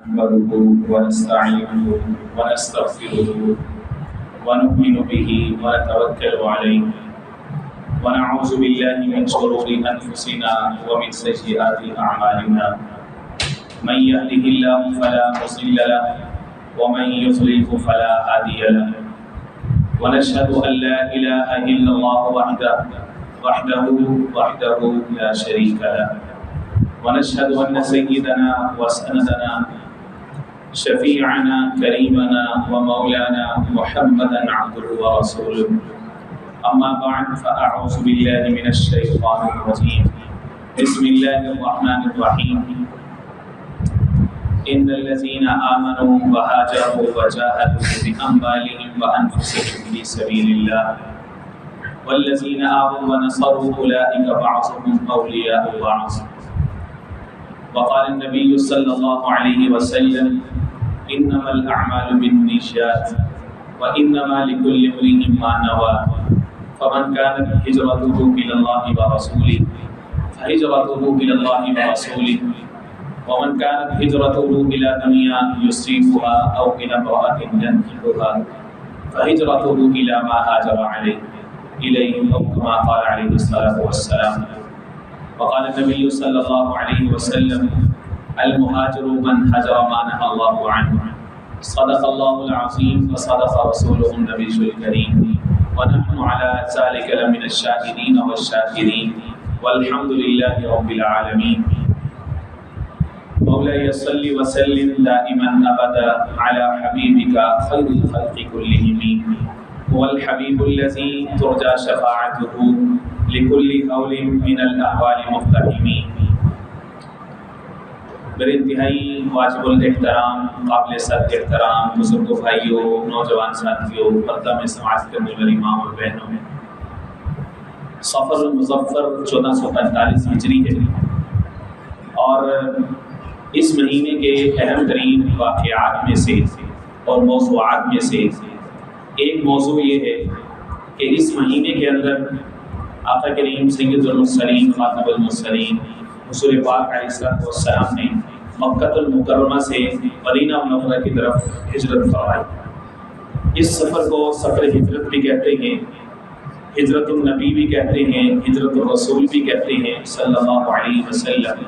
نحمده ونستعينه ونستغفره ونؤمن به ونتوكل عليه ونعوذ بالله من شرور أنفسنا ومن سيئات أعمالنا من يهده الله فلا مضل له ومن يضلل فلا هادي له ونشهد أن لا إله إلا الله وحده لا شريك له ونشهد أن سيدنا وسندنا شفيعنا كريمنا ومولانا محمدا عبده ورسوله أما بعد فأعوذ بالله من الشيطان الرجيم بسم الله الرحمن الرحيم إن الذين آمنوا وهاجروا وجاهدوا بأموالهم وأنفسهم في سبيل الله والذين آووا ونصروا أولئك بعضهم أولياء بعض وقال النبي صلى الله عليه وسلم إنما الأعمال بالنيات وإنما لكل امرئ ما نوى فمن كانت هجرته إلى الله ورسوله فهجرته إلى الله ورسوله ومن كانت هجرته إلى دنيا يصيبها أو إلى امرأة ينكحها فهجرته إلى ما هاجر إليه أو كما قال عليه الصلاة والسلام. وقال النبي صلى الله عليه وسلم المهاجر من هجر ما نهى الله عنه صدق الله العظيم وصدق رسوله النبي الكريم ونحن على ذلك لمن الشاهدين والشاكرين والحمد لله رب العالمين. مولاي صل وسلم دائما أبدا على حبيبك خير الخلق كلهم هو الحبيب الذي ترجى شفاعته لكل حول من الأحوال مقتحم. میرے انتہائی واجب الاحترام قابل صد احترام بزرگ بھائیوں، نوجوان ساتھیوں، پردہ میں سماعت کرنے والے ماں اور بہنوں، صفر المظفر 1445 ہجری ہے اور اس مہینے کے اہم ترین واقعات میں سے اور موضوعات میں سے ایک موضوع یہ ہے کہ اس مہینے کے اندر آقا کریم سید المرسلین خاتم المرسلین حضور پاک علیہ السلام نے مکہ المکرمہ سے مدینہ منورہ کی طرف ہجرت فرمائی. اس سفر کو سفر ہجرت بھی کہتے ہیں، ہجرت النبی بھی کہتے ہیں، ہجرت الرسول بھی کہتے ہیں صلی اللہ علیہ وسلم.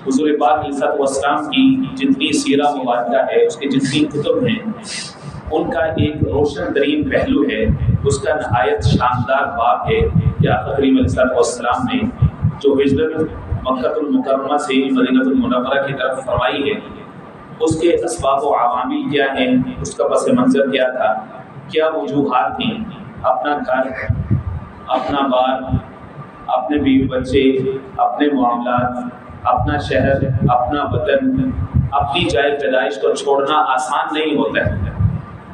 حضور پاک علیہ السلام کی جتنی سیرہ مبارکہ ہے، اس کے جتنی کتب ہیں، ان کا ایک روشن ترین پہلو ہے، اس کا نہایت شاندار باب ہے کہ آقا کریم علیہ السلام نے جو ہجرت مکہ المکرمہ سے مدینہ المنورہ کی طرف فرمائی ہے، اس کے اسباب و عوامل کیا ہیں، اس کا پس منظر کیا تھا، کیا وجوہات تھیں. اپنا گھر، اپنا بار، اپنے بیوی بچے، اپنے معاملات، اپنا شہر، اپنا وطن، اپنی جائے پیدائش کو چھوڑنا آسان نہیں ہوتا ہے.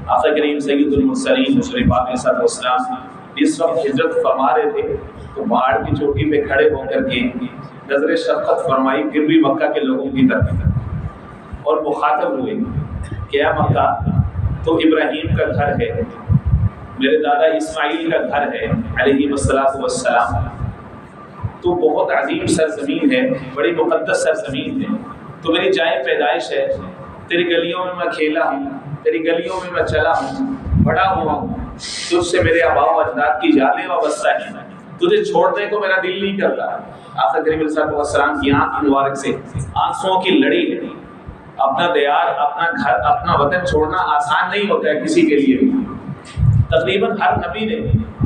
آقا کریم سید المرسلین حضور پاک علیہ السلام اس وقت ہجرت فرما رہے تھے تو پہاڑ کی چوٹی پہ کھڑے ہو کر کے نظر شفقت فرمائی، پھر بھی مکہ کے لوگوں کی طرف اور مخاطب ہوئے کہ اے مکہ، تو ابراہیم کا گھر ہے، میرے دادا اسماعیل کا گھر ہے علیہ السلام، تو بہت عظیم سرزمین ہے، بڑی مقدس سرزمین ہے، تو میری جائے پیدائش ہے، تیری گلیوں میں میں کھیلا ہوں، تیری گلیوں میں میں چلا ہوں، بڑا ہوا ہوں، تجھ سے میرے آباء و اجداد کی یادیں وابستہ ہیں، تجھے چھوڑنے کو میرا دل نہیں کرتا. آقا کریم علیہ السلام کی آنکھ مبارک سے آنسوؤں کی لڑی ہے. اپنا دیار، اپنا گھر، اپنا وطن چھوڑنا آسان نہیں ہوتا ہے کسی کے لیے. تقریباً ہر نبی نے،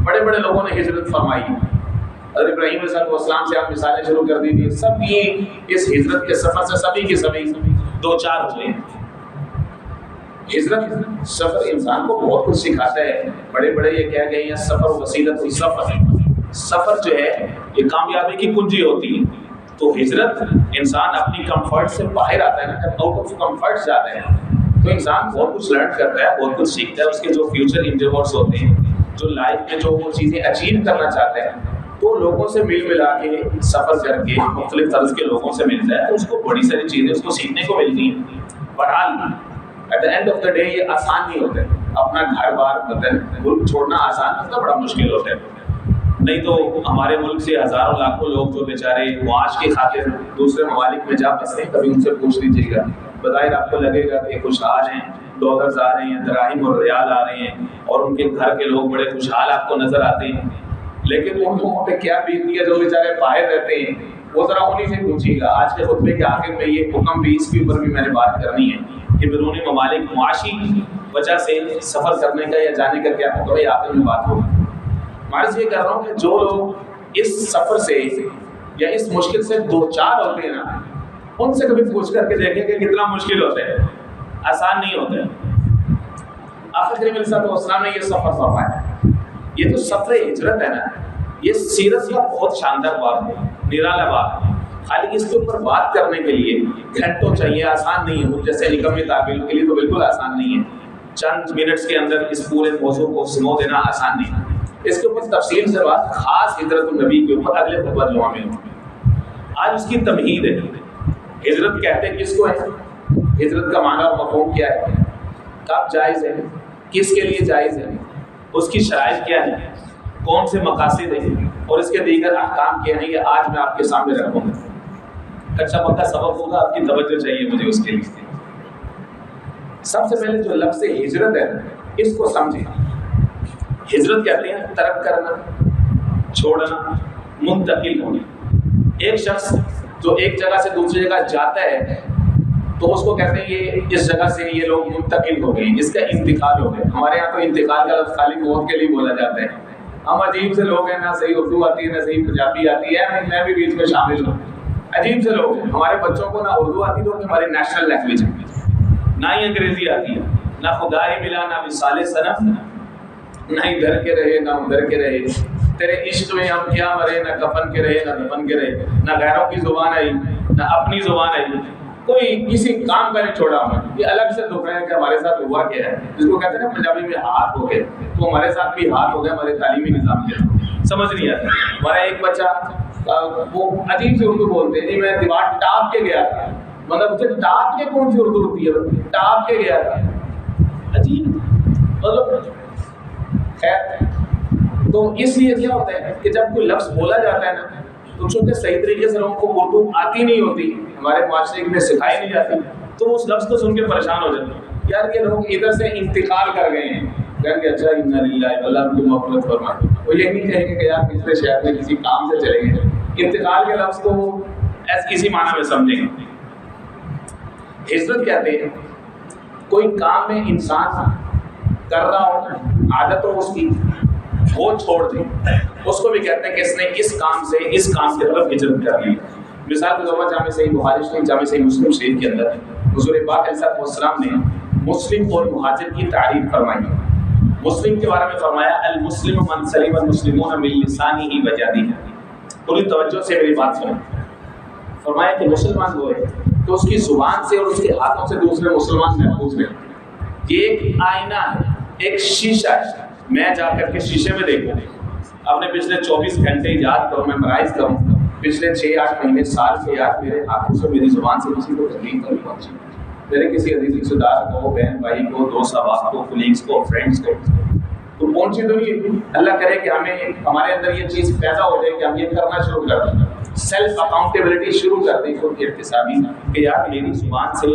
بڑے بڑے لوگوں نے ہجرت فرمائی. حضرت ابراہیم علیہ السلام سے آپ مثالیں شروع کر دی تھی، سب کی اس ہجرت کے سفر سے سبھی کے سبھی دو چار ہوئے. ہجرت سفر انسان کو بہت کچھ سکھاتا ہے. بڑے بڑے یہ کہہ گئے ہیں سفر وسیلۃ السفر، سفر جو ہے یہ کامیابی کی کنجی ہوتی ہے. تو ہجرت انسان اپنی کمفرٹ سے باہر آتا ہے نا، جب آؤٹ آف کمفرٹ جاتے ہیں تو انسان بہت کچھ لرن کرتا ہے، بہت کچھ سیکھتا ہے. اس کے جو فیوچر انڈیورس ہوتے ہیں، جو لائف میں جو وہ چیزیں اچیو کرنا چاہتے ہیں، تو لوگوں سے مل ملا کے سفر کر کے مختلف طرز کے لوگوں سے ملتا ہے تو اس کو بڑی ساری چیزیں اس کو سیکھنے کو ملتی ہیں. بہرحال at the end of the day یہ آسان نہیں ہوتا ہے. اپنا گھر بار وطن ملک چھوڑنا آسان ہوتا ہے، بڑا مشکل ہوتا ہے. نہیں تو ہمارے ملک سے ہزاروں لاکھوں لوگ جو بیچارے معاش کی خاطر دوسرے ممالک میں جا بستے ہیں، کبھی ان سے پوچھ لیجیے گا بظاہر آپ کو لگے گا کہ خوشحال ہیں، ڈالرز آ رہے ہیں، دراہم اور ریال آ رہے ہیں، اور ان کے گھر کے لوگ بڑے خوشحال آپ کو نظر آتے ہیں، لیکن ان لوگوں پہ کیا بیتتی ہے جو بیچارے باہر رہتے ہیں، وہ ذرا انہیں سے پوچھیے گا۔ آج کے خطبے کے آخر میں یہ حکم بھی، اس کے اوپر بھی میں نے بات کرنی ہے کہ بیرون ممالک معاشی وجہ سے سفر کرنے کا یا جانے کا کیا حکم ہے، آخر میں بات ہوگی۔ میں یہ کر رہا ہوں کہ جو لوگ اس سفر سے یا اس مشکل سے دو چار ہوتے ہیں نا، ان سے کبھی پوچھ کر کے دیکھیں کہ کتنا مشکل ہوتا ہے، آسان نہیں ہوتا ہے۔ آقا کریم علیہ السلام نے یہ سفر فرمایا، یہ جو سفر ہجرت ہے نا، یہ سیرت کا بہت شاندار باب ہے، نرالا باب ہے۔ خالی اس کے اوپر بات کرنے کے لیے گھنٹوں چاہیے، آسان نہیں ہے۔ جیسے نکمی تعبیروں کے لیے تو بالکل آسان نہیں ہے، چند منٹس کے اندر اس پورے موضوع کو سمو دینا آسان نہیں ہے۔ اس کے اوپر تفصیل سے بات خاص ہجرت النبی کے اوپر اگلے خطبہ جمعہ میں ہوگی۔ آج اس کی تمہید ہے، ہجرت کہتے ہیں کس کو ہے، ہجرت کا معنی اور مفہوم کیا ہے، کب جائز ہے، کس کے لیے جائز ہے، اس کی شرائط کیا ہے، کون سے مقاصد ہیں، اور اس کے دیگر احکام کیا ہیں، یہ آج میں آپ کے سامنے رکھوں گا۔ کچا پکا سبق ہوگا، آپ کی توجہ چاہیے مجھے اس کے لیے۔ سب سے پہلے جو لفظ ہجرت ہے اس کو سمجھیں۔ ہجرت کہتے ہیں ترک کرنا، چھوڑنا، منتقل ہونا۔ ایک شخص جو ایک جگہ سے دوسری جگہ جاتا ہے تو اس کو کہتے ہیں یہ اس جگہ سے یہ لوگ منتقل ہو گئے، اس کا انتقال ہو گیا۔ ہمارے یہاں تو انتقال کا لفظ خالی موت کے لیے بولا جاتا ہے۔ ہم عجیب سے لوگ ہیں، نہ صحیح اردو آتی ہے نہ صحیح پنجابی آتی ہے، میں بھی بیچ میں شامل ہوں۔ عجیب سے لوگ ہیں، ہمارے بچوں کو نہ اردو آتی تو ہماری نیشنل لینگویج ہے، نہ ہی انگریزی آتی ہے، نہ خدا ہی ملا، نہ مثال صنف، نہ ادھر کے رہے نہ ادھر کے رہے، تیرے عشق میں ہم کیا مرے، نہ کفن کے رہے نہ دفن کے رہے، نہ غیروں کی زبان آئی نہ اپنی زبان آئی، کوئی کسی کام کا نہیں چھوڑا ہمیں۔ یہ الگ سے دکھ رہے ہیں کہ ہمارے ساتھ ہوا کیا ہے، جس کو کہتے ہیں نا پنجابی میں ہاتھ ہو گئے، تو ہمارے ساتھ بھی ہاتھ ہو گئے ہمارے تعلیمی نظام کے، سمجھ نہیں آتا۔ ہمارا ایک بچہ وہ عجیب سے اردو بولتے ہیں، میں دیوار ٹاپ کے گیا تھا، مطلب مجھے ٹاپ کے کون سی اردو ہوتی ہے، ٹاپ کے گیا تھا، عجیب مطلب۔ خیر، تو اس لیے کیا ہوتا ہے کہ جب کوئی لفظ بولا جاتا ہے نا تو چونکہ صحیح طریقے سے لوگوں کو اردو آتی نہیں ہوتی، ہمارے معاشرے میں سکھائی نہیں جاتی، تو اس لفظ کو سن کے پریشان ہو جاتے ہیں، یار یہ لوگ ادھر سے انتقال کر گئے ہیں، کہیں گے اچھا انا للہ اللہ ان کی مغفرت فرمائے۔ وہ یہ نہیں کہیں گے کہ یار پچھلے شہر میں کسی کام سے چلے گئے، انتقال کے لفظ کو اسی معنی میں سمجھیں گے۔ ہجرت کہتے ہیں کوئی کام میں انسان کر رہا ہو، عادت ہو اس کی، وہ چھوڑ دیں، اس کو بھی کہتے ہیں کہ اس نے اس کام سے اس کام کی طرف ہجرت کر لی۔ مثال کے طور پر جامع صحیح بخاری شریف، جامع صحیح مسلم شریف کے اندر حضور پاک علیہ السلام نے مسلم اور مہاجر کی تعریف فرمائی۔ مسلم کے بارے میں فرمایا المسلم من سلم المسلمون من لسانه ویدہ۔ پوری توجہ سے میری بات سنیں۔ فرمایا کہ مسلمان وہ ہے تو اس کی زبان سے اور اس کے ہاتھوں سے دوسرے مسلمان محفوظ رہے۔ یہ ایک آئینہ ہے، ایک شیشہ ہے۔ میں جا کر کے شیشے میں دیکھوں، اپنے پچھلے 24 گھنٹے یاد کروں، میمورائز کروں، پچھلے 6-8 مہینے سال کے یاد میرے ہاتھوں سے میری زبان سے کسی کو تکلیف نہیں پہنچی، میرے کسی عزیز رشتہ دار کو، بہن بھائی کو، دوست احباب کو، کولیگز کو، فرینڈس کو تو پہنچی تو نہیں۔ اللہ کرے کہ ہمارے اندر یہ چیز پیدا ہو جائے کہ ہم یہ کرنا شروع کر دیں، سیلف اکاؤنٹیبلٹی شروع کر دیں خود کی احتسابی، کہ یار میری زبان سے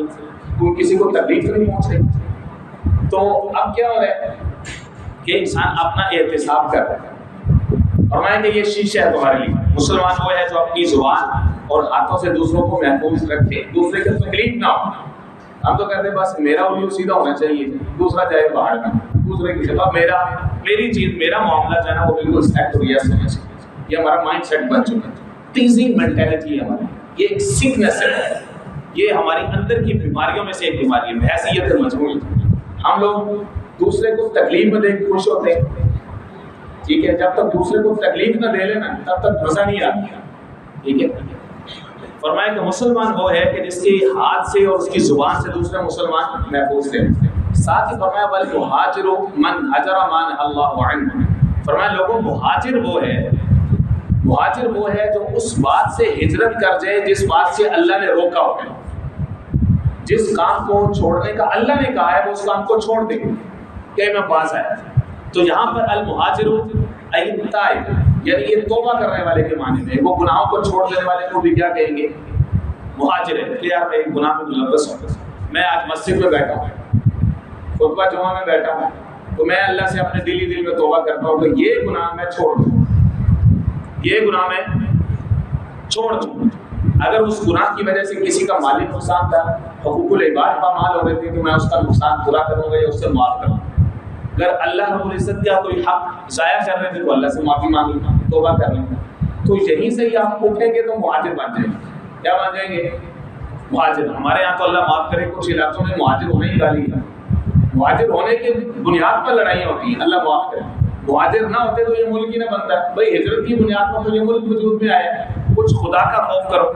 کوئی کسی کو تکلیف نہیں پہنچ رہی۔ تو اب کیا ہو رہا ہے کہ انسان اپنا احتساب کر رہا ہے۔ فرمایا کہ یہ شیشہ ہے تمہارے لیے، مسلمان وہ ہے جو اپنی زبان اور ہاتھوں سے دوسروں کو محفوظ رکھے، دوسرے کو تکلیف نہ ہو۔ ہم تو کہتے ہیں بس میرا الو سیدھا ہونا چاہیے، دوسرا جائے باہر میں، دوسرے کی جگہ میری چیز، میرا معاملہ جو ہے نا وہ بالکل سیٹ ہو گیا، ہونا چاہیے۔ یہ ہمارا مائنڈ سیٹ بن چکا ہے، ٹیزنگ مینٹیلٹی ہے ہماری، یہ ایک سکنس ہے، یہ ہماری اندر کی بیماریوں میں سے ایک بیماری ہے، بحیثیت مجموعی۔ ہم لوگ دوسرے کو تکلیف میں دیکھ خوش ہوتے ہیں، ٹھیک ہے، جب تک دوسرے کو تکلیف نہ دے لینا تب تک مزہ نہیں آتا، ٹھیک ہے۔ فرمایا کہ مسلمان وہ ہے کہ جس کے ہاتھ سے اور اس کی زبان سے دوسرے مسلمان محفوظ تھے۔ ساتھ ہی فرمایا والمہاجر من ہجر ما نہی اللہ عنہ۔ فرمایا لوگوں مہاجر وہ ہے جو اس بات سے ہجرت کر جائے جس بات سے اللہ نے روکا ہو، جس کام کو چھوڑنے کا اللہ نے کہا ہے وہ اس کام کو چھوڑ دے کہ میں باز آیا۔ تو یہاں پر المہاجر التائب، یعنی یہ توبہ کرنے والے کے معنی میں، وہ گناہوں کو چھوڑ دینے والے کو بھی کیا کہیں گے؟ مہاجر ہے، کہ یار ایک گناہ میں ملوث ہوں، میں آج مسجد میں بیٹھا ہوں, خطبہ جمعہ میں بیٹھا ہوں, تو میں اللہ سے اپنے دل میں توبہ کرتا ہوں کہ یہ گناہ میں چھوڑ دوں, یہ گناہ میں چھوڑ دوں. اگر اس گناہ کی وجہ سے کسی کا مالی نقصان تھا, حقوق العباد پامال ہو رہے تھے, تو میں اس کا نقصان پورا کروں گا یا اس سے معاف کروں گا. اگر اللہ رب العزت کا کوئی حق ضائع کر رہے تھے تو اللہ سے معافی مانگی, توبہ کر لیں. تو یہیں سے ہی آپ اٹھیں گے تو مہاجر بن جائیں گے. کیا بن جائیں گے؟ مہاجر. ہمارے یہاں تو اللہ معاف کرے کچھ علاقوں میں مہاجر ہونے ہی گالی ہے. مہاجر ہونے کی بنیاد پر لڑائیاں ہوتی ہیں, اللہ معاف کرے. مہاجر نہ ہوتے تو یہ ملک ہی نہ بنتا. بھائی ہجرت کی بنیاد پر تو یہ ملک وجود میں آیا ہے. کچھ خدا کا خوف کرو.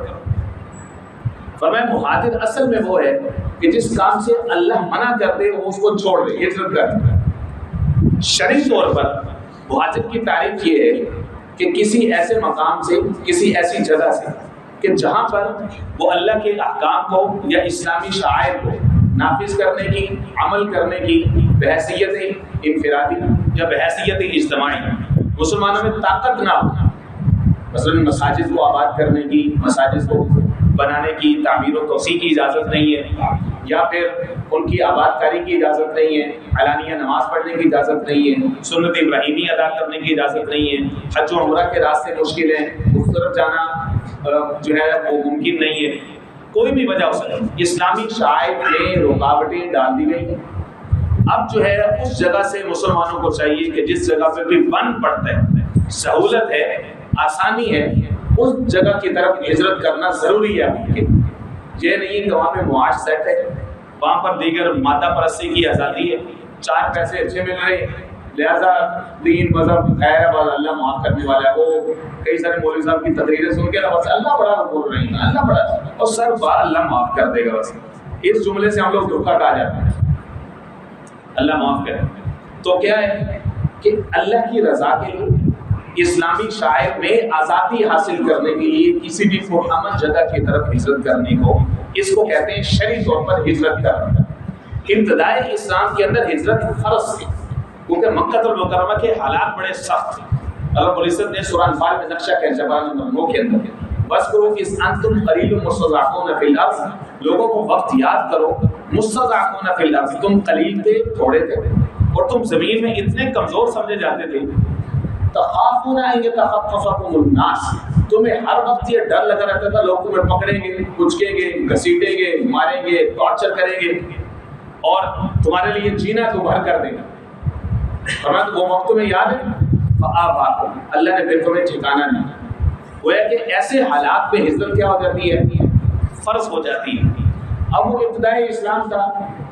فرمایا مہاجر اصل میں وہ ہے کہ جس کام سے اللہ منع کر دے وہ اس کو چھوڑ دے, ہجرت کر دے. شرعی طور پر مہاجر کی تعریف یہ ہے کہ کسی ایسے مقام سے, کسی ایسی جگہ سے کہ جہاں پر وہ اللہ کے احکام کو یا اسلامی شعائر کو نافذ کرنے کی, عمل کرنے کی بحیثیت انفرادی یا بحیثیت اجتماعی مسلمانوں میں طاقت نہ ہو. مثلا مساجد کو آباد کرنے کی, مساجد کو بنانے کی, تعمیر و توسیع کی اجازت نہیں ہے, یا پھر ان کی آباد کاری کی اجازت نہیں ہے, علانیہ نماز پڑھنے کی اجازت نہیں ہے, سنت ابراہیمی ادا کرنے کی اجازت نہیں ہے, حج و عمرہ کے راستے مشکل ہیں, اس طرف جانا جو ہے وہ ممکن نہیں ہے. کوئی بھی وجہ ہو سکتی, اسلامی شعائر میں رکاوٹیں ڈال دی گئی. اب جو ہے اس جگہ سے مسلمانوں کو چاہیے کہ جس جگہ پہ بھی بن پڑتا ہے, سہولت ہے, آسانی ہے, اس جگہ کی طرف ہجرت کرنا ضروری ہے. یہ نہیں کہ وہاں پہ معاش سیٹ ہے, وہاں پر دیگر مادہ پرستی کی آزادی ہے, 4 پیسے اچھے مل رہے ہیں, لہذا دین مذہب خیر ہے, بس اللہ معاف کرنے والا ہے. وہ کئی سارے مولوی صاحب کی تقریریں سن کے بس اللہ بڑا بول رہے ہیں, اللہ بڑا, اور سر بار اللہ معاف کر دے گا. بس اس جملے سے ہم لوگ دھوکہ کھا جاتے ہیں, اللہ معاف کرے. تو کیا ہے کہ اللہ کی رضا کے لیے اسلامی شاعر میں آزادی حاصل کرنے کے لیے کسی بھی پرامن جگہ کی طرف ہجرت کرنے کو, اس کو کہتے ہیں شرعی طور پر ہجرت کرنا. ابتدائی اسلام کے اندر ہجرت فرض تھی, کیونکہ مکہ المکرمہ کے حالات بڑے سخت تھے. اللہ رب العزت نے سورہ انفال میں نقشہ کھینچا نمبر 9 کے اندر, بس کرو کہ انتم قلیل مستضعفون فی الارض, لوگوں کو وقت یاد کرو, مستضعفون فی الارض, تم قلیل تھے, تھوڑے تھے, اور تم زمین میں اتنے کمزور سمجھے جاتے تھے. تخافون ان یتخطفکم الناس, تمہیں ہر وقت یہ ڈر لگا رہتا تھا لوگ تمہیں پکڑیں گے, کچکیں گے, گھسیٹیں گے, ماریں گے, ٹارچر کریں گے, اور تمہارے لیے جینا دوبھر کر دیں گے. فرمایا وہ وقت تمہیں یاد ہے, فآباکم, اللہ نے پھر تمہیں ٹھکانا نہیں. گویا کہ ایسے حالات پہ ہجرت کیا ہو جاتی ہے, فرض ہو جاتی ہے. اب وہ ابتدائی اسلام تھا,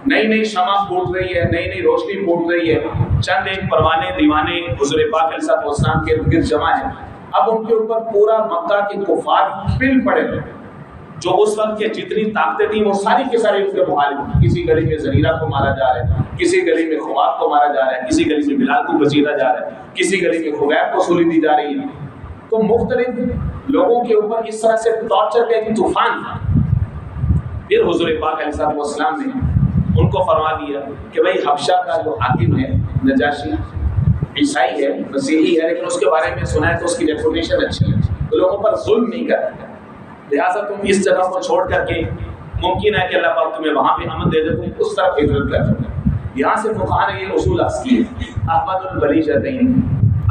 نئی نئی شمع پھوٹ رہی ہے, نئی نئی روشنی پھوٹ رہی ہے, چند ایک پروانے دیوانے حضور پاک علیہ السلام کے ارد گرد جمع ہیں. اب ان کے اوپر پورا مکہ کے کفار پل پڑے ہیں, جو اس وقت کے جتنی طاقتیں تھیں وہ ساری کے ساری اس کے مخالف. کسی گلی میں زریرہ کو مارا جا رہا ہے, کسی گلی میں خباب کو مارا جا رہا ہے, کسی گلی میں بلال کو گھسیٹا جا رہا ہے, کسی گلی میں خبیب کو سولی دی جا رہی ہے. تو مختلف لوگوں کے اوپر اس طرح سے ٹارچر کا ایک طوفان تھا. پھر حضور پاک علیہ السلام نے ان کو فرما دیا کہ بھائی حبشہ کا جو حاکم ہے نجاشی, عیسائی ہے, مسیحی ہے, لیکن اس کے بارے میں سنا ہے تو اس کی ریپوٹیشن اچھی ہے, تو لوگوں پر ظلم نہیں کرتا, لہٰذا تم اس جگہ کو چھوڑ کر کے, ممکن ہے کہ اللہ پاک تمہیں وہاں پہ امن دے دے, تم اس طرف ہجرت کر سکتے. یہاں سے فقہاء نے یہ اصول اخذ کیے, احمد البلیجتین.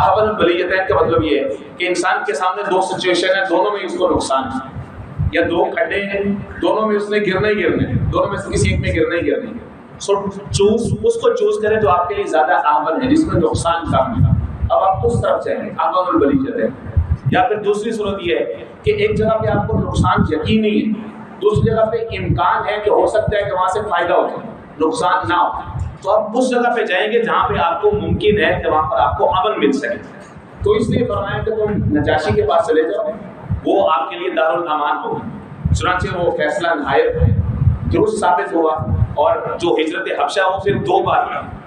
احمد البلیجتین کا مطلب یہ ہے کہ انسان کے سامنے 2 سچویشن ہیں, دونوں میں اس کو نقصان ہے, یا 2 کھڈے ہیں, دونوں میں اس نے گرنا ہی گرنا ہے, دونوں میں سے کسی ایک میں گرنا ہی گرنا ہے. سو چوز, اس کو چوز کریں جو آپ کے لیے زیادہ احمد ہے, جس میں نقصان کم ہے. اب آپ اس طرف جائیں گے, احمد البلیجتین. یا پھر دوسری صورت یہ ہے کہ ایک جگہ پہ آپ کو نقصان یقینی ہے, دوسری جگہ پہ امکان ہے کہ ہو سکتا ہے کہ وہاں سے فائدہ ہو جائے, نقصان نہ ہو, تو آپ اس جگہ پہ جائیں گے جہاں پہ آپ کو ممکن ہے کہ وہاں پر آپ کو امن مل سکے. تو اس لیے فرمایا کہ تم نجاشی کے پاس چلے جاؤ, وہ آپ کے لیے دارالامان ہوگا. چنانچہ وہ فیصلہ نہایت درست ثابت ہوا, اور جو ہجرت حبشہ وہ پھر 2 بار ہوئی.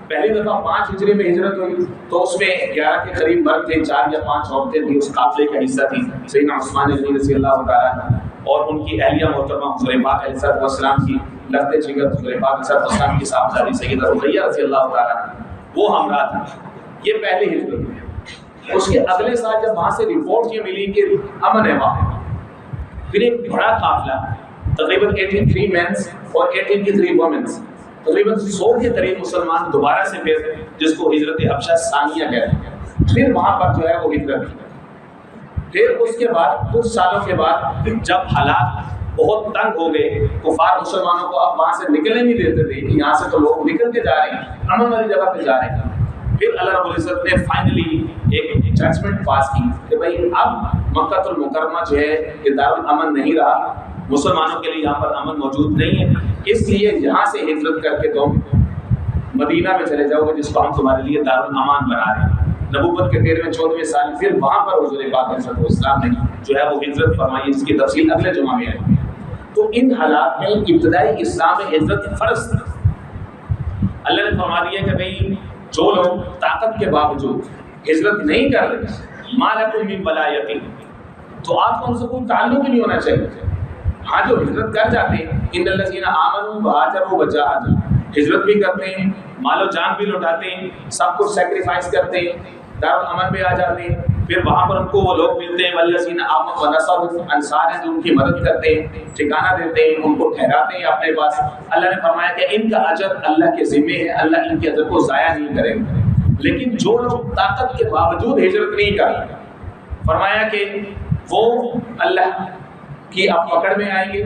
پہلی دفعہ 5 ہجری میں ہجرت ہوئی تو اس میں 11 کے قریب مرد تھے, 4 یا 5 عورتیں تھیں, اس قافلے کا حصہ تھی سیدنا عثمان غنی رضی اللہ تعالیٰ عنہ, اور ان کی اہلیہ محترمہ حضور پاک علیہ السلام کی لگتے جگر حضور پاک علیہ السلام کی صاحبزادی سیدہ رقیہ رضی اللہ تعالیٰ عنہ, وہ ہمراہ تھے. یہ پہلی ہجرت ہوئی. اس کے اگلے سال جب وہاں سے رپورٹ یہ ملی کہ امن ہے وہاں, پھر ایک بڑا قافلہ تقریباً 83 مینس اور 83 وومنس، تقریباً 100 کے قریب مسلمان دوبارہ سے پھر جس کو ہجرت حبشہ ثانیہ کہتے ہیں، پھر وہاں پر جو ہے وہ ہجرت کی۔ پھر اس کے بعد کچھ سالوں کے بعد جب حالات بہت تنگ ہو گئے، کفار مسلمانوں کو اب وہاں سے نکلنے نہیں دیتے تھے کہ یہاں سے تو لوگ نکل کے جا رہے ہیں، امن والی جگہ پہ جا رہے ہیں، پھر اللہ رب العزت نے فائنلی ایک ججمنٹ پاس کی کہ بھائی اب مکہ المکرمہ جو ہے یہ دارالامن نہیں رہا، مسلمانوں کے لیے یہاں پر امن موجود نہیں ہے، اس لیے یہاں سے ہجرت کر کے تم مدینہ میں چلے جاؤ گے جس کو ہم تمہارے لیے دارالامان بنا رہے ہیں۔ نبوت کے 13ویں 14ویں سال پھر وہاں پر حضور پاک صلی اللہ علیہ وسلم نے جو ہے وہ ہجرت فرمائی، جس کی تفصیل اگلے جمعہ میں ہے۔ تو ان حالات میں ابتدائی اسلام میں ہجرت فرض تھی۔ اللہ نے فرما دیا کہ بھئی جو لوگ طاقت کے باوجود ہجرت نہیں کر رہے، ما لکم من ولایۃ، تو آپ کو ان سے کوئی تعلق ہی نہیں ہونا چاہیے۔ ہاں جو ہجرت کر جاتے ہیں، ان الذین آمنوا وہاجروا وجاہدوا، ہجرت بھی کرتے ہیں، مال و جان بھی لوٹاتے ہیں، سب کچھ سیکریفائس کرتے ہیں، دارالامن پہ آ جاتے ہیں، پھر وہاں پر ان کو وہ لوگ ملتے ہیں والذین آمنوا ونصروا، انصار ہیں جو ان کی مدد کرتے ہیں، ٹھکانہ دیتے ہیں، ان کو ٹھہراتے ہیں اپنے پاس۔ اللہ نے فرمایا کہ ان کا اجر اللہ کے ذمے ہے، اللہ ان کے اجر کو ضائع نہیں کرے گا۔ لیکن جو لوگ طاقت کے باوجود ہجرت نہیں کریں، فرمایا کہ وہ اللہ کی اب پکڑ میں آئیں گے،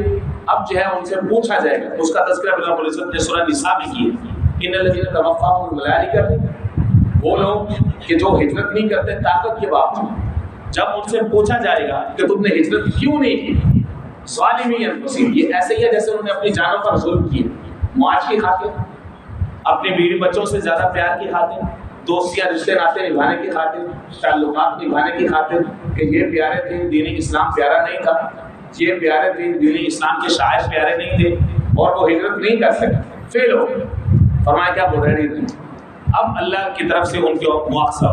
اب جو ہے ان سے پوچھا جائے گا۔ اس کا تذکرہ اللہ رب العزت نے سورہ نساء میں کیا، ان الذین توفاهم الملائکۃ، وہ لوگ کہ جو ہجرت نہیں کرتے طاقت کے باوجود، جب ان سے پوچھا جائے گا کہ تم نے ہجرت کیوں نہیں کی، ظالمی انفسہم، یہ ایسے ہی ہے جیسے انہوں نے اپنی جانوں پر ظلم کیا، معاش کی خاطر، اپنے بیوی بچوں سے زیادہ پیار کی خاطر، دوستیاں رشتے ناطے نبھانے کی خاطر، تعلقات نبھانے کی خاطر، کہ یہ پیارے تھے، دین اسلام پیارا نہیں تھا، یہ پیارے تھے، دین اسلام کے شاعر پیارے نہیں تھے، اور وہ ہجرت نہیں کر سکے، فیل ہو گئے۔ فرمایا کیا بول رہے ہیں، اب اللہ کی طرف سے ان کو مواخذہ،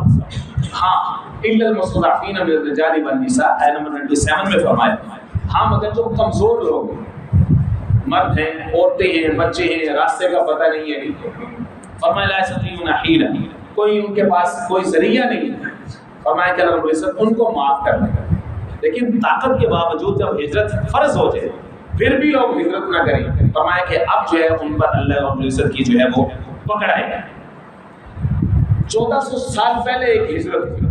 ہاں الا المستضعفین من الرجال والنساء، آیت نمبر 97 میں فرمایا، ہاں مگر جو کمزور لوگ ہیں، مرد ہیں، عورتیں ہیں، بچے ہیں، راستے کا پتہ نہیں ہے، فرمایا لا یستطیعون حیلہ، کوئی ان کے پاس کوئی ذریعہ نہیں ہے، فرمایا کہ اللہ رب العزت ان کو معاف کر دے گا۔ لیکن طاقت کے باوجود جب ہجرت فرض ہو جائے پھر بھی لوگ ہجرت نہ کریں، فرمایا کہ اب جو ہے ان پر اللہ رب العزت کی جو ہے وہ پکڑ آئے گا۔ 1400 سال پہلے ایک ہجرت تھی،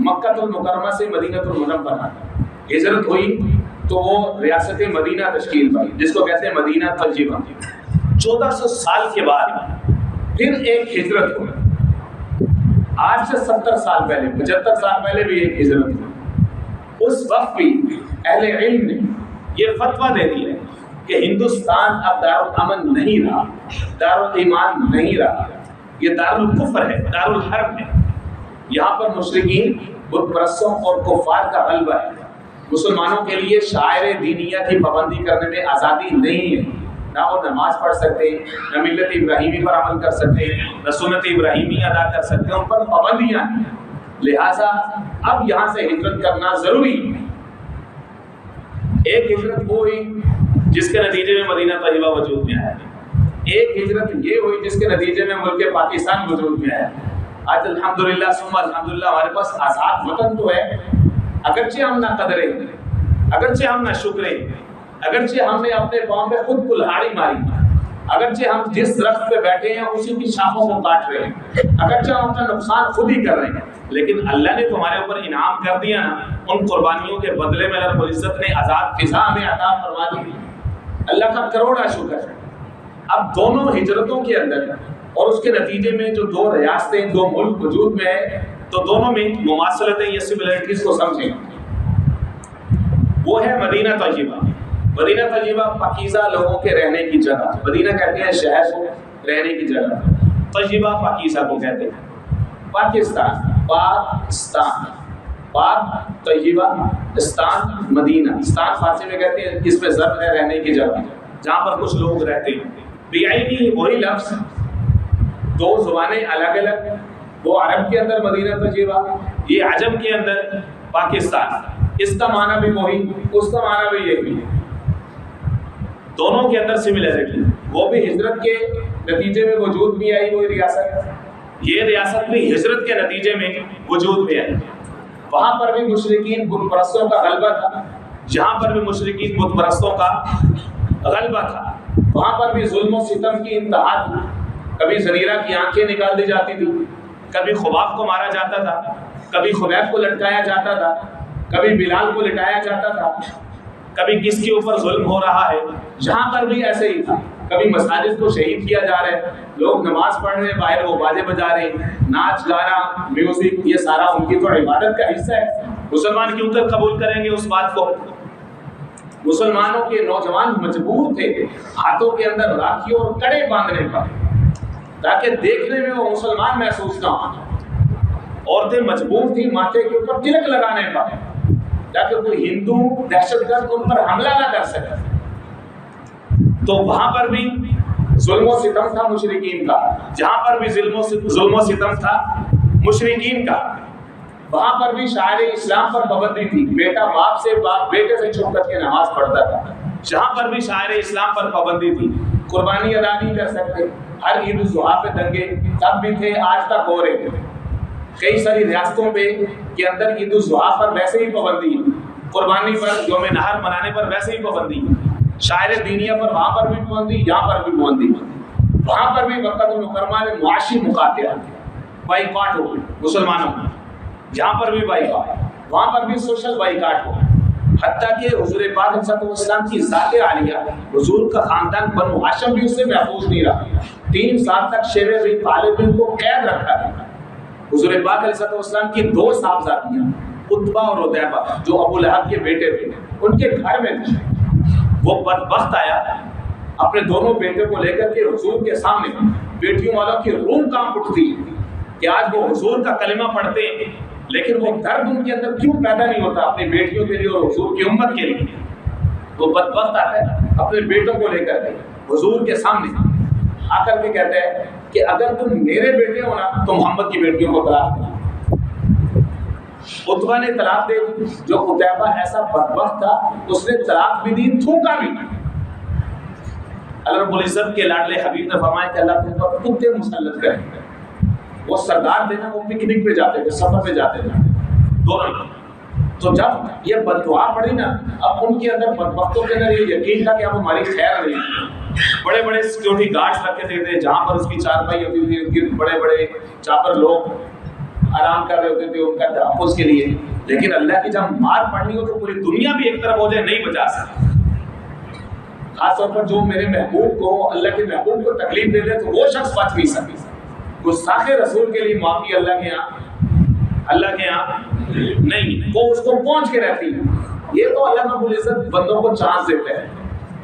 مکہ المکرمہ سے مدینہ المنورہ ہجرت ہوئی، تو وہ ریاست مدینہ تشکیل پائی، جس کو کہتے ہیں مدینہ طیبہ۔ 1400 سال کے بعد پھر ایک ہجرت ہوئی، آج سے 70 سال پہلے، 75 سال پہلے بھی ایک ہجرت ہوئی۔ اس وقت بھی اہل علم نے یہ فتویٰ دے دیا کہ ہندوستان اب دارالامن نہیں رہا، دارالایمان نہیں رہا، یہ دارالکفر ہے، دارالحرب ہے، یہاں پر مشرکین، بت پرستوں اور کفار کا غلبہ ہے۔ مسلمانوں کے لیے شاعر دینیہ کی پابندی کرنے میں آزادی نہیں ہے، نہ وہ نماز پڑھ سکتے ہیں، نہ ملت ابراہیمی پر عمل کر سکتے ہیں، نہ سنت ابراہیمی ادا کر سکتے ہیں، ان پر پابندیاں ہیں، لہٰذا اب یہاں سے ہجرت کرنا ضروری ہے۔ ایک ہجرت وہ ہوئی جس کے نتیجے میں مدینہ طیبہ وجود میں آیا، ایک ہجرت یہ ہوئی جس کے نتیجے میں ملک پاکستان وجود میں آیا۔ آج الحمدللہ ثم الحمدللہ ہمارے پاس آزاد وطن تو ہے، اگرچہ ہم نہ قدرے، اگرچہ ہم نہ شکرے، اگرچہ ہم نے اپنے پاؤں پہ خود کلہاڑی ماری، اگرچہ ہم جس درخت پہ بیٹھے ہیں اسی کی شاخوں کو کاٹ رہے ہیں، اگرچہ ہم اپنا نقصان خود ہی کر رہے ہیں، لیکن اللہ نے تمہارے اوپر انعام کر دیا نا، ان قربانیوں کے بدلے میں اللہ رب العزت نے آزاد فضا ہمیں عطا فرما دی، اللہ کا کروڑا شکر ہے۔ اب دونوں ہجرتوں کے اندر اور اس کے نتیجے میں جو دو ریاستیں، دو ملک وجود میں ہے، تو دونوں میں مماثلتیں یا سملیرٹیز کو سمجھیں، وہ ہے مدینہ طیبہ۔ مدینہ طیبہ پاکیزہ لوگوں کے رہنے کی جگہ، مدینہ کہتے ہیں شہر کو، رہنے کی جگہ، طیبہ پاکیزہ کو کہتے ہیں۔ پاکستان، پاکستان، پاک طیبہ، استان مدینہ، استان فارسی میں کہتے ہیں اس میں ضرب ہے رہنے کی جگہ، جہاں پر کچھ لوگ رہتے ہیں۔ بیعینی وہی لفظ، دو زبانیں الگ الگ، وہ عرب کے اندر مدینہ طیبہ، یہ عجم کے اندر پاکستان، اس کا معنی بھی وہی، اس کا معنی بھی یہی، دونوں کے اندر سملیرٹی۔ وہ بھی ہجرت کے نتیجے میں وجود میں آئی وہی ریاست، یہ ریاست بھی ہجرت کے نتیجے میں وجود میں آئی۔ وہاں پر بھی مشرکین بت پرستوں کا غلبہ تھا، جہاں پر بھی مشرکین بت پرستوں کا غلبہ تھا۔ وہاں پر بھی ظلم و ستم کی انتہا تھی. کبھی زریرہ کی آنکھیں نکال دی جاتی تھی، کبھی خباب کو مارا جاتا تھا، کبھی خبیب کو لٹکایا جاتا تھا، کبھی بلال کو لٹایا جاتا تھا، کبھی کس کے اوپر ظلم ہو رہا ہے. جہاں پر بھی ایسے ہی تھا. کبھی مساجد کو شہید کیا جا رہا ہے، لوگ نماز پڑھ رہے ہیں، باہر وہ باجے بجا رہے ہیں، ناچ گانا میوزک، یہ سارا ان کی تو عبادت کا حصہ ہے. مسلمان کیوں کر قبول کریں گے اس بات کو؟ مسلمانوں کے نوجوان مجبور تھے ہاتھوں کے اندر راکھی اور کڑے باندھنے پر، تاکہ دیکھنے میں وہ مسلمان محسوس نہ ہو. عورتیں مجبور تھیں ماتھے کے اوپر تلک لگانے پر، تاکہ کوئی ہندو دہشت گرد ان پر حملہ نہ کر سکے. تو وہاں پر بھی ظلم و ستم تھا مشرکین کا. جہاں پر بھی ظلم و ستم تھا مشرکین کا، وہاں پر بھی شاعر اسلام پر پابندی تھی. بیٹا باپ سے، باپ بیٹے سے چھپ کر کے نماز پڑھتا تھا. جہاں پر بھی شاعر اسلام پر پابندی تھی. قربانی ادا نہیں کر سکتے. ہر عید الاضحیٰ پہ دنگے تب بھی تھے، آج تک ہو رہے ہیں. کئی ساری ریاستوں پہ کے اندر عید الاضحیٰ پر ویسے ہی پابندی ہے، قربانی پر، یوم نحر منانے پر ویسے ہی پابندی ہے. شاعر دینیہ پر وہاں پر بھی پابندی، یہاں پر بھی پابندی. وہاں پر بھی مکہ المکرمہ میں معاشی مقاطعہ، بائیکاٹ ہو مسلمانوں میں. جہاں پر بھی بائیکاٹ، وہاں پر بھی سوشل بائیکاٹ ہو. حتیٰ کہ حضور پاک صلی اللہ علیہ وسلم کی ذات عالیہ، حضور کا خاندان بنو ہاشم بھی اس سے محفوظ نہیں رہا. 3 سال تک شیب ابی طالب کو قید رکھا گیا. حضور پاک علیہ السلام کی 2 صاحبزادیاں عتبہ اور عتیبہ جو ابو لہب کے بیٹے تھے، ان کے گھر میں تھے. وہ بدبخت آیا اپنے دونوں بیٹے کو لے کر کے حضور کے سامنے. بیٹیوں والوں کی روح کام اٹھتی کہ آج وہ حضور کا کلمہ پڑھتے ہیں، لیکن وہ درد ان کے اندر کیوں پیدا نہیں ہوتا اپنے بیٹیوں کے لیے اور حضور کی امت کے لیے. وہ بدبخت آتا ہے اپنے بیٹوں کو لے کر کے حضور کے سامنے آ کر کے کہتا ہے کہ اگر تم میرے بیٹے ہو نا تو محمد کی بیٹیوں کو طلاق دے. عتبہ نے طلاق دے دی. جو عتیبہ ایسا بدبخت تھا اس نے طلاق بھی دی، تھوکا بھی. اللہ رب العزت کے لاڈلے حبیب نے فرمایا کہ اللہ تم پر کتے مسلط کریں گے. وہ سردار تھے نا، وہ پکنک پہ جاتے تھے، سفر پہ جاتے تھے دونوں. تو جب یہ بددعا پڑی نا، اب ان کے اندر بدبختوں کے اندر یہ یقین تھا کہ اب ہماری خیر نہیں. بڑے بڑے سیکورٹی گارڈز رکھے تھے، جہاں پر اس کی چارپائی ہوتی تھی، ان کے بڑے بڑے چاپر لوگ آرام کر رہے ہوتے تھے ان کا تحفظ کے لیے. لیکن اللہ کی جب مار پڑنی ہو تو پوری دنیا بھی ایک طرف ہو جائے نہیں بچا سکتی. خاص طور پر جو میرے محبوب کو، اللہ کے محبوب کو تکلیف دے دے تو وہ شخص بچ نہیں سکے. گستاخ رسول کے لیے معافی اللہ کے یہاں نہیں، وہ اس کو پہنچ کے رہتی ہے. یہ تو اللہ رب العزت بندوں کو چانس دیتے ہیں.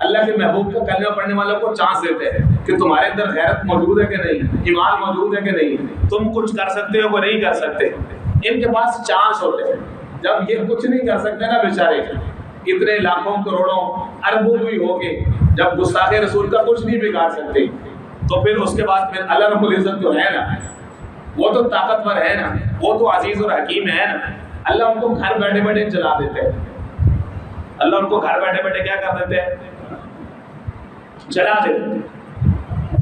اللہ کے محبوب کا کلمہ پڑھنے والوں کو چانس دیتے ہیں کہ تمہارے اندر غیرت موجود ہے کہ نہیں، ایمان موجود ہے کہ نہیں، تم کچھ کر سکتے ہو کہ نہیں کر سکتے. ان کے پاس چانس ہوتے ہیں. جب یہ کچھ نہیں کر سکتے نا بیچارے، اتنے لاکھوں کروڑوں اربوں بھی ہو کے جب گستاخ رسول کا کچھ نہیں بگاڑ سکتے، تو پھر اس کے بعد پھر اللہ رب العزت جو ہے نا، وہ تو طاقتور ہے نا، وہ تو عزیز اور حکیم ہے نا. اللہ ان کو گھر بیٹھے بیٹھے جلا دیتے ہیں. اللہ ان کو گھر بیٹھے بیٹھے کیا کر دیتے ہیں؟ جلا دیتے ہیں.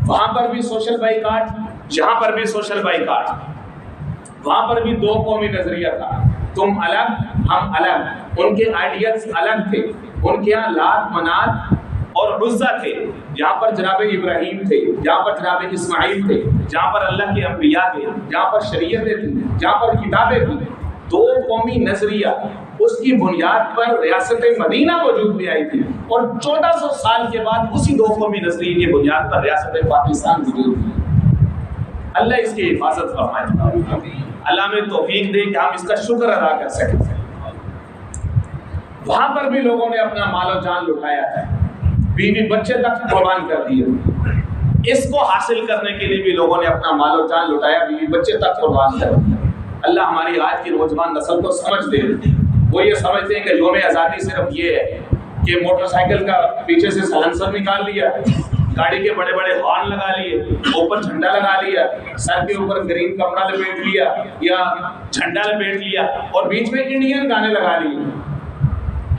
وہاں پر بھی سوشل بائیکاٹ، جہاں پر بھی سوشل بائیکاٹ. وہاں پر بھی 2 قومی نظریہ تھا، تم الگ ہم الگ. ان کے آئیڈیلز الگ تھے. ان کے یہاں لات منات اور عزا تھے، جہاں پر جناب ابراہیم تھے، جہاں پر جناب اسماعیل تھے، جہاں پر اللہ کے انبیاء تھے، جہاں پر شریعتیں تھیں، جہاں پر کتابیں تھیں. 2 قومی نظریہ، اس کی بنیاد پر ریاست مدینہ وجود میں آئی تھی، اور 1400 سال کے بعد اسی 2 قومی نظریے کی بنیاد پر ریاست پاکستان وجود میں. اللہ اس کی حفاظت فرمائے. اللہ میں توفیق دے کہ ہم اس کا شکر ادا کر سکیں. وہاں پر بھی لوگوں نے اپنا مال و جان لٹایا ہے، بیوی بچے تک قربان کر دیے. اس کو حاصل کرنے کے لیے بھی لوگوں نے اپنا مال و جان لٹایا، بیوی بچے تک قربان کر دیا. اللہ ہماری آج کی نوجوان نسل کو سمجھ دے. وہ یہ سمجھتے ہیں کہ یوم آزادی صرف یہ ہے کہ موٹر سائیکل کا پیچھے سے سلنسر نکال لیا، گاڑی کے بڑے بڑے ہارن لگا لیے، اوپر جھنڈا لگا لیا، سر کے اوپر گرین کپڑا لپیٹ لیا یا جھنڈا لپیٹ لیا، اور بیچ میں انڈین گانے لگا لیے.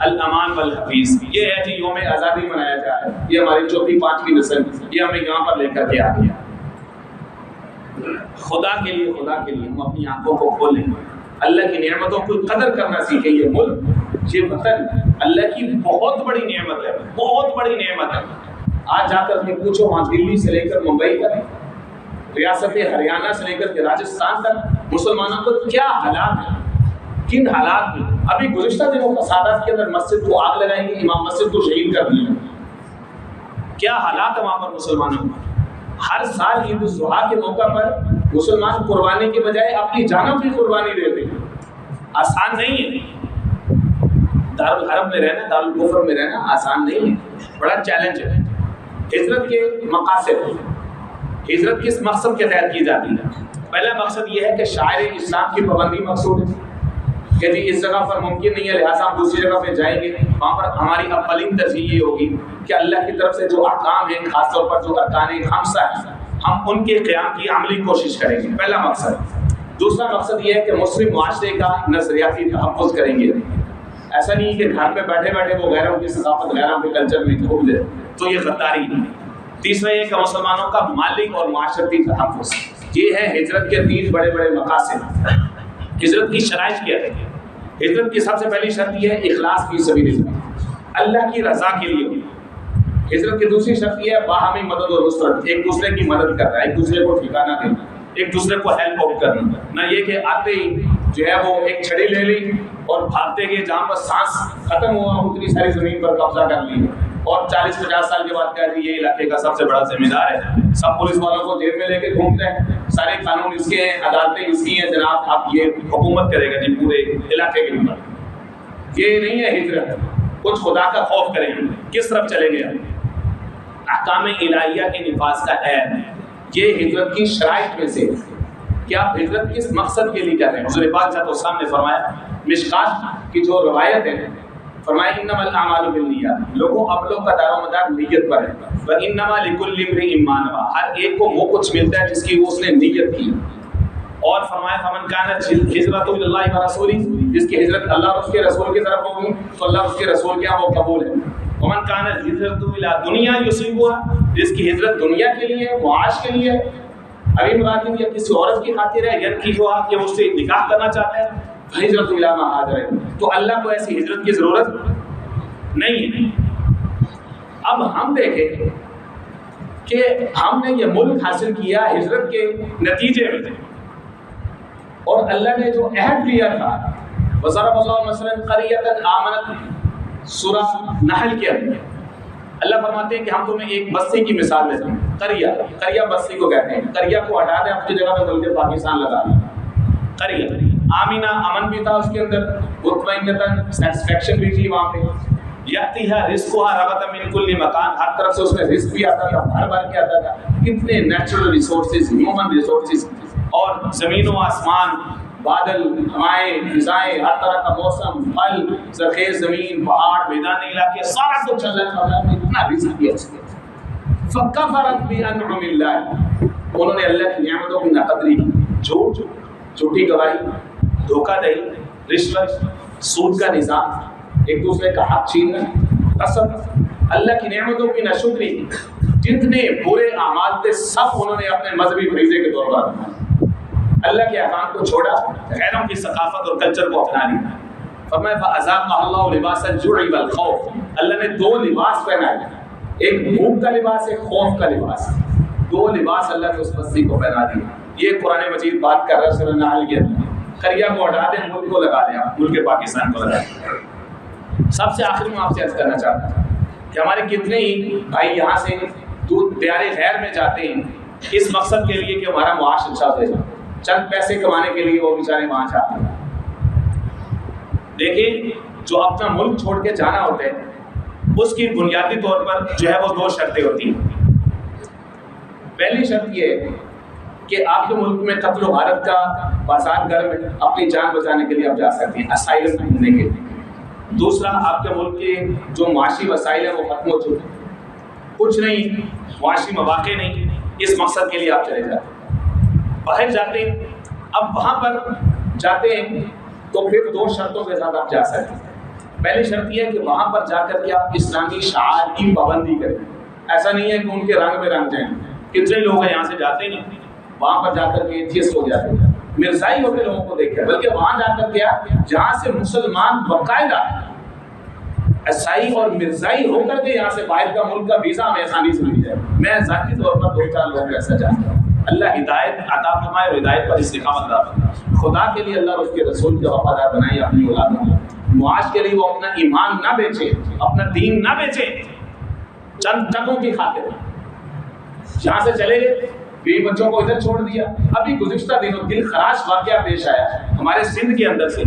الامان والحفیظ، یہ ہے جی یوم آزادی منایا جا رہا ہے. یہ ہماری 4تھی 5ویں نسل یہ ہمیں یہاں پر لے کر کے آ گیا. خدا کے لیے ہم اپنی آنکھوں کو کھولیں، اللہ کی نعمتوں کو قدر کرنا سیکھیں. یہ ملک، یہ وطن اللہ کی بہت بڑی نعمت ہے، بہت بڑی نعمت ہے. آج جا کر کے پوچھو وہاں دلی سے لے کر ممبئی تک، ریاست ہریانہ سے لے کر کے راجستھان تک مسلمانوں کو کیا حالات ہیں، کن حالات میں. ابھی گزشتہ دنوں فسادات کے اندر مسجد کو آگ لگائیں گے، امام مسجد کو شہید کر دیا. کیا حالات ہے وہاں پر مسلمانوں کو. ہر سال عید الاضحیٰ کے موقع پر مسلمان قربانی کے بجائے اپنی جانوں کی قربانی دیتے ہیں. آسان نہیں ہے دارالحرم میں رہنا، دارالکفر میں رہنا آسان نہیں ہے، بڑا چیلنج ہے. ہجرت کے مقاصد، ہجرت کس مقصد کے تحت کی جاتی ہے؟ پہلا مقصد یہ ہے کہ شاعر اسلام کی پابندی مقصود ہے کہ جی اس جگہ پر ممکن نہیں ہے لہٰذا ہم دوسری جگہ پہ جائیں گے. وہاں پر ہماری اولین ترجیح یہ ہوگی کہ اللہ کی طرف سے جو احکام ہیں، خاص طور پر جو ارکان خمسہ ہیں، ہم ان کے قیام کی عملی کوشش کریں گے. پہلا مقصد. دوسرا مقصد یہ ہے کہ مسلم معاشرے کا نظریاتی تحفظ کریں گے. ایسا نہیں کہ گھر پہ بیٹھے بیٹھے وہ غیروں کی ثقافت، غیروں کے کلچر میں گھوم لے، تو یہ غداری ہے. تیسرا یہ کہ مسلمانوں کا مالی اور معاشرتی تحفظ. یہ ہے ہجرت کے 3 بڑے بڑے مقاصد. ہجرت کی شرائط کیا ہے؟ ہجرت کی سب سے پہلی شرط یہ ہے اخلاص فی سبیل اللہ، اللہ کی رضا کے لیے. ہجرت کی دوسری شرط یہ ہے باہمی مدد اور نصرت، ایک دوسرے کی مدد کرنا، ایک دوسرے کو ٹھکانہ دینا، ایک دوسرے کو ہیلپ آؤٹ کرنا. نہ یہ کہ آتے ہی جو ہے وہ ایک چھڑی لے لی اور بھاگتے گئے، جہاں پر سانس ختم ہوا اتنی ساری زمین پر قبضہ کر لی اور 40-50 سال کے بعد کہہ دی یہ علاقے کا سب سے بڑا ذمہ دار ہے، سب پولیس والوں کو جیب میں لے کے گھومتے ہیں، سارے قانون اس کے ہیں، عدالتیں اس کی ہیں، جناب اب یہ حکومت کرے گا جی پورے علاقے کے اوپر. یہ نہیں ہے ہجرت. کچھ خدا کا خوف کریں گے. کس طرف چلیں گے؟ احکام الہیہ کے نفاذ کا عین. یہ ہجرت کی شرائط میں سے کہ آپ ہجرت کس مقصد کے لیے کر رہے ہیں. حضور پاک صلی اللہ علیہ وسلم نے فرمایا، مشکات کی جو روایت ہے، فرمایا انما الاعمال بالنیات، لوگوں عملوں کا دار و مدار نیت پر ہے. وانما لکل امرئ ما نوى، ہر ایک کو وہ کچھ ملتا ہے جس کی اس نے نیت کی. اور فرمایا فمن كانت ہجرتہ الی اللہ ورسولہ، جس کی ہجرت اللہ اور اس کے رسول کی طرف ہوگی تو اللہ اس کے رسول کے وہ قبول ہے. ومن كانت ہجرتہ الی دنیا یصیبها، جس کی ہجرت دنیا کے لیے، معاش کے لیے، ابھی مراد یا کسی عورت کی خاطر ہے، یا کی جو کہ وہ اس سے نکاح کرنا چاہتا ہے، ہجرت الی ما ہاجر ہے. تو اللہ کو ایسی ہجرت کی ضرورت نہیں ہے. اب ہم دیکھیں کہ ہم نے یہ ملک حاصل کیا ہجرت کے نتیجے میں، اور اللہ نے جو عہد لیا تھا، وضرب اللہ مثلا قریۃ آمنت، سورہ نحل کے اندر اللہ فرماتے ہیں کہ ہم تمہیں ایک بستی کی مثال دیتے ہیں. قریہ بستی کو کہتے ہیں. قریہ کو ہٹا دیں، اپنی جگہ پہ ملک پاکستان لگا دیں. قریہ آمینہ، امن بھی تھا اس کے اندر، مطمئنۃ، سیٹسفیکشن بھی تھی وہاں پہ. یاتیھا رزقھا رغدۃ من کل مکان، ہر طرف سے اس میں رزق بھی آتا تھا، بھر بھر کے آتا تھا. کتنے نیچرل ریسورسز، ہیومن ریسورسز، اور زمین و آسمان، بادل، ہوائیں، فضائیں، ہر طرح کا موسم، پھل، زرخیز زمین، پہاڑ، میدانی علاقے، سارا کچھ چل رہا تھا. اتنا رزق دیا اس نے. فکفرت بانعم اللہ، انہوں نے اللہ کی نعمتوں کی ناقدری کی. جھوٹ، جھوٹی گواہی، دھوکہ دہی، رشوت، سود کا نظام، ایک دوسرے کا حق چھیننا، قسم، اللہ کی نعمتوں کی ناشکری، جتنے برے اعمال تھے سب انہوں نے اپنے مذہبی فریضے کے طور پر اللہ کے احکام کو چھوڑا، غیروں کی ثقافت اور کلچر کو اپنا لیا. فرمایا فَأَذَاقَهَا اللَّهُ لِبَاسَ الْجُوعِ وَالْخَوْفِ، اللہ نے 2 لباس پہنائے، ایک بھوک کا لباس، ایک خوف کا لباس. 2 لباس اللہ نے اس بستی کو پہنا دیا. یہ قرآن مجید بات کر رہا ہے سورہ نحل کے اندر. قریہ کو ہٹا دیں، ملک کو لگا دیں، ملک پاکستان کو لگا دیں. سب سے آخر میں آپ سے عرض کرنا چاہتا ہوں کہ ہمارے کتنے ہی بھائی یہاں سے دیار غیر میں جاتے ہیں اس مقصد کے لیے کہ ہمارا معاش اچھا ہو جائے، چند پیسے کمانے کے لیے وہ بیچارے وہاں جاتے ہیں. دیکھیں جو اپنا ملک چھوڑ کے جانا ہوتا ہے اس کی بنیادی طور پر جو ہے وہ 2 شرطیں ہوتی ہیں. پہلی شرط یہ ہے کہ آپ کے ملک میں قتل و غارت کا بازار گرم ہے، اپنی جان بچانے کے لیے آپ جا سکتے ہیں اسائلم ڈھونڈنے کے لیے. دوسرا، آپ کے ملک کے جو معاشی وسائل ہیں وہ ختم ہو چکے، کچھ نہیں، معاشی مواقع نہیں، اس مقصد کے لیے آپ چلے جاتے ہیں، باہر جاتے ہیں. اب وہاں پر جاتے ہیں تو پھر 2 شرطوں کے ساتھ آپ جا سکتے ہیں. پہلی شرط یہ ہے کہ وہاں پر جا کر کے آپ اسلامی شعائر کی پابندی کریں. ایسا نہیں ہے کہ ان کے رنگ میں رنگ جائیں. کتنے لوگ ہیں یہاں سے جاتے ہیں وہاں پر جا کر کے ایتھیسٹ ہو جاتے ہیں، مرزائی ہو کے لوگوں کو دیکھتے ہیں، بلکہ وہاں جا کر کے جہاں سے مسلمان باقاعدہ عیسائی اور مرزائی ہو کر کے یہاں سے باہر کا ملک کا ویزا ہمیں آسانی سے مل جائے. میں ذاتی طور پر 2-4 لوگ ایسا جانتا ہوں. اللہ ہدایت عطا فرمائے اور ہدایت پر استقامت عطا فرمائے. خدا کے لیے اللہ اور اس کے رسول کے وفادار بنائے اپنی اولادوں کو. معاش کے لیے وہ اپنا ایمان نہ بیچے, اپنا دین نہ بیچے چند ٹکوں کی خاطر. یہاں سے چلے گئے, بیوی بچوں کو ادھر چھوڑ دیا. ابھی گزشتہ دنوں دل خراش واقعہ پیش آیا ہمارے سندھ کے اندر سے.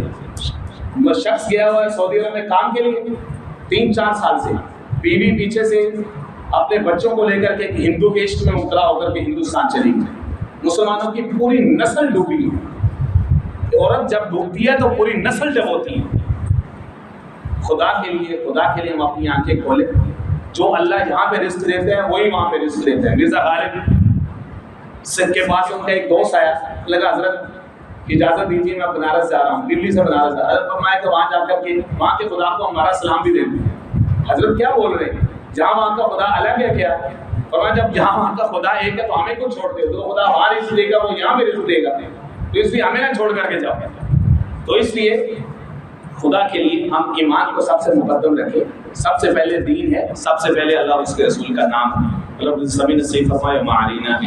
وہ شخص گیا ہوا ہے سعودی عرب میں کام کے لیے 3-4 سال سے. بیوی پیچھے سے اپنے بچوں کو لے کر کے ہندو کے عشق میں مبتلا ہو کر کے ہندوستان چلی گئی. مسلمانوں کی پوری نسل ڈوبی. عورت جب ڈوبتی ہے تو پوری نسل ڈبوتی ہے. خدا کے لیے ہم اپنی آنکھیں کھولیں. جو اللہ یہاں پہ رزق دیتے ہیں وہی وہاں پہ رزق دیتے ہیں. مرزا غالب کے پاس ان کا ایک دوست آیا, لگا حضرت اجازت دیجیے میں بنارس جا رہا ہوں, دلی سے بنارس جا رہا ہوں. حضرت فرمایا کہ وہاں جا کر کے وہاں کے خدا کو ہمارا سلام بھی دے دیں. حضرت کیا بول رہے ہیں, جہاں وہاں کا خدا الگ ہے کیا؟ فرمایا جب یہاں وہاں کا خدا ایک ہے تو ہمیں کیوں چھوڑ دے؟ تو خدا وہاں رزق دے گا, وہ یہاں بھی رزق دے گا, تو اس لیے ہمیں نہ چھوڑ کر کے جاؤ. تو اس لیے خدا کے لیے ہم ایمان کو سب سے مقدم رکھیں. سب سے پہلے دین ہے, سب سے پہلے اللہ اور اس کے رسول کا نام ہے. اللہ زمین سے فرمائے ما علینا